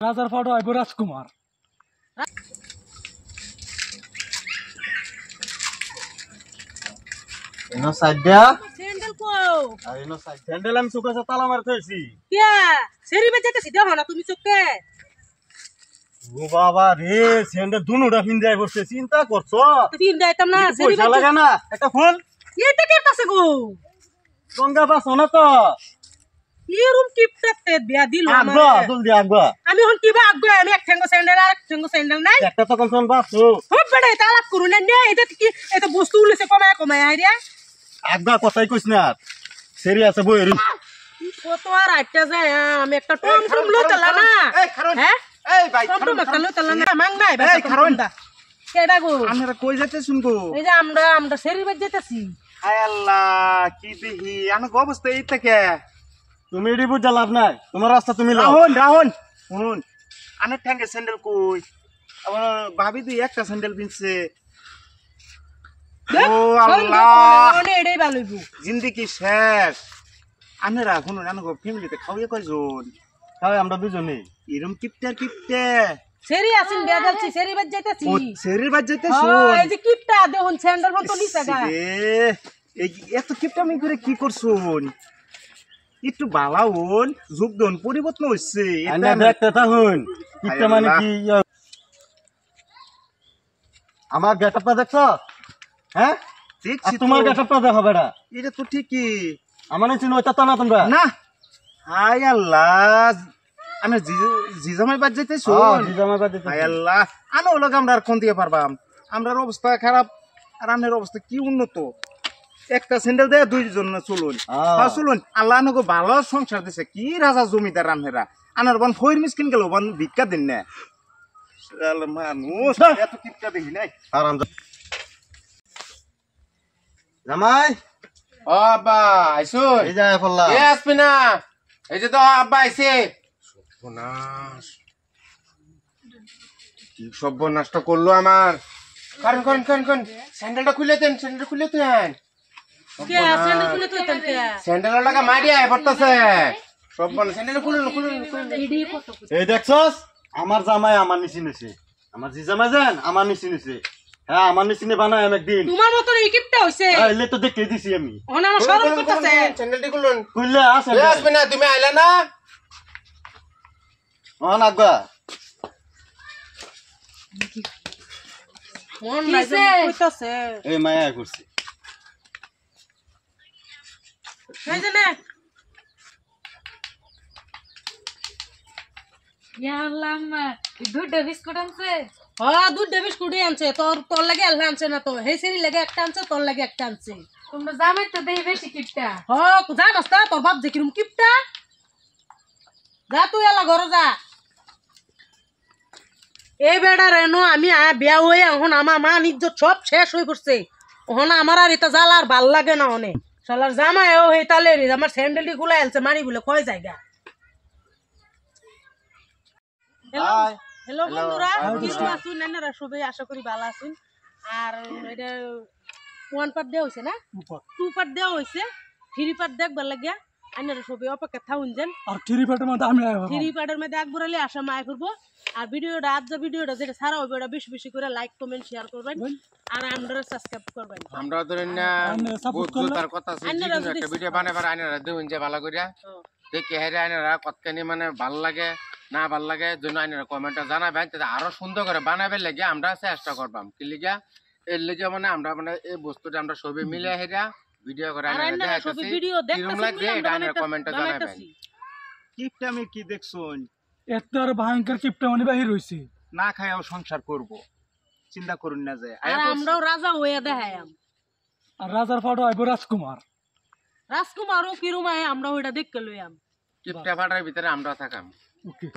রাজার ফটো আইব রাজকুমার। এনো সাইডা স্যান্ডেল কো এনো সাইড হ্যান্ডেল আমি সুকাছে তালা মারতে হইছি। কিয়া সেরি বেজেতে সিধা হনা তুমি চোখে ও বাবা রে স্যান্ডেল দুনুটা পিন যায় বসে চিন্তা করছো? তিন দাইতাম না সেরি পয়সা লাগে না একটা ফুল এটা কে কাছে গো গঙ্গা বাস না তো এই রুম কিপটাতে বিয়া দিল আগবা আমারে দুল দি আগবা আমি হন কিবা আগে আমি এক ঠেঙ্গো স্যান্ডেল আর এক ঠেঙ্গো স্যান্ডেল নাই একটা তো কোন বাসু হব বড় তালাক করুন না এটা কি এটা বস্তু উলেছে কমায় কমায় আইরা আগবা কথাই কইছ না সেরি আছে বইরি কত আর আইটা যায় আমি একটা টম টম লো চলা না এই খারন হ্যাঁ এই ভাই টম টম একটা লো চলা না মাং নাই এই খারন কেডা গো আমরা কই যাইতে শুনবো? এই যে আমরা সেরি বেজেতেছি হায় আল্লাহ কি দেখি আনো অবস্থা এই থেকে তুমি এডি বুঝা লাভ নাই তোমার রাস্তা তুমি লাও রাহুন রাহুন শুনুন আনে ঠ্যাঙ্গে স্যান্ডেল কই আবার ভাবি তুই একটা স্যান্ডেল কিনছে ও আল্লাহ ওনে এটাই ভালো হইব জিন্দেগি শেষ আনেরা শুনুন আনো ফ্যামিলিতে খাওয়া কয়জন খাওয়া আমরা দুজনে এরম কিপটার কিপটে সেরি আসিন বেজালছি সেরি বাজ যাইতাছি ও সেরির বাজ যাইতে হ্যাঁ শুন এই যে কিপটা দেখুন স্যান্ডেল ফটো নিছে গা এই এত কিপটামি করে কি করছুন একটু বালা হন যোগদান পরিবর্তন হচ্ছে এটা দেখতে থাকুন কিপটা মানে কি আমার গেটআপটা দেখছো? হ্যাঁ দেখছি তোমার গেটআপটা দেখো বেটা এটা তো ঠিকই আমার চিনো ওইটা তো না তোমরা না হায় আল্লাহ আমি জিজামাই বাদ যাইতে শুন জিজামাই বাদ যাইতে হায় আল্লাহ আনো লোক আমরা আর কোন দিয়ে পারবাম আমরার অবস্থা খারাপ আর আনের অবস্থা কি উন্নত একটা স্যান্ডেল দেয় দুইজন চলুন হ্যাঁ চলুন আল্লাহ নগো ভালো সংসার দিছে কি রাজা জমিদার রানহেরা আনার বান ফইর মিসকিন গেল বান ভিক্ষা দিন না মানুষ এত কিপটা দেখি নাই আরাম জামাই ও আব্বা আইসো এই যায় ফল্লা এ আসবি না এই যে তো আব্বা আইছে সর্বনাশ কি সর্বনাশটা করলো আমার কারণ স্যান্ডেলটা খুলে দেন কে স্যান্ডেল খুলে তুই তান কে স্যান্ডেলের লাগা মারি আয় পড়তাছে সর্বনাশ স্যান্ডেল খুলে এইডি ফটো এই দেখছস আমার জামাই আমার নিচে নিছে আমার জি জামাই জান আমার নিচে নিছে হ্যাঁ আমার নিচে বানায় আমি একদিন তোমার মত এই কিপটা হইছে এলে তো দেখে দিছি আমি ওনা আমার শরম করতেছে স্যান্ডেলটি খুলুন কইলে আসে এ আসবি না তুমি আইলা না অন আগবা মন নাই কইতাছে এই মায়া করছে এই যে নে দুধে বিস্কুট আনছে হ্যাঁ দুধ বিস্কুট আনছে তোর লাগে আল্লাহ আনছে না তো হে সেরি লাগে একটা আনছে তোর লাগে একটা আনছে তোমরা জামাই তো দেই বেশি কিপটা হ্যাঁ জানাস না তোর বাপ যে কিরম কিপটা যা তুই আলা ঘরে যা এই বেড়া রেনো আমি বিয়া হয়ে এখন আমার মা ইজ্জত সব শেষ হয়ে পড়ছে ওখানে আমার আর এটা জ্বালা আর ভাল লাগে না অনে শালার জামাইও হে তালে আমার স্যান্ডেলটি খুলে আনছে মারি বলে কয় জায়গা হ্যালো বন্ধুরা কিছু আসুন নানারা সবাই আশা করি ভালো আছেন আর এটা 1 পার্ট দেওয়া হয়েছে না 2 পার্ট দেওয়া হয়েছে 3 পার্ট দেখবার লাগিয়া আইনারা সবাই অপেক্ষা থাকুন যেন আর থ্রি পার্টের মধ্যে আমি 3 পার্টের মধ্যে একবার হলে আশা মায় করবো আর ভিডিওটা আজ যে ভিডিওটা যেটা ছাড়া হবে ওটা বেশি বেশি করে লাইক কমেন্ট শেয়ার করবেন আর আমরা সাবস্ক্রাইব করবেন আমরা ধরেন না বুঝছো তার কথা আছে একটা ভিডিও বানাবার আইনারা দেউন যে ভালো করিয়া দেখি হেরে আইনারা কতখানি মানে ভাল লাগে না ভাল লাগে জন্য আইনারা কমেন্টে জানাবেন আরো সুন্দর করে বানাবে লাগে আমরা চেষ্টা করবাম কি লিগা এর লিগে মানে আমরা মানে এই বস্তুটা আমরা সবাই মিলে হেরা ভিডিও করে আইনারা দেখাচ্ছি কিরকম লাগছে এটা আইনারা কমেন্টে জানাবেন কিপটা আমি কি দেখছুন এত আর ভয়ঙ্কর কিপটা মানে বাহির হইছে না খাইও সংসার করব চিন্তা করুন না যায় আর আমরাও রাজা হয়ে দেখাইম আর রাজার ফটো আইব রাজকুমার। রাজকুমারও কিরম আয় আমরা ওইটা দেখতে লইয়াম কিপটা ফাটার ভিতরে আমরা থাকাম। ওকে।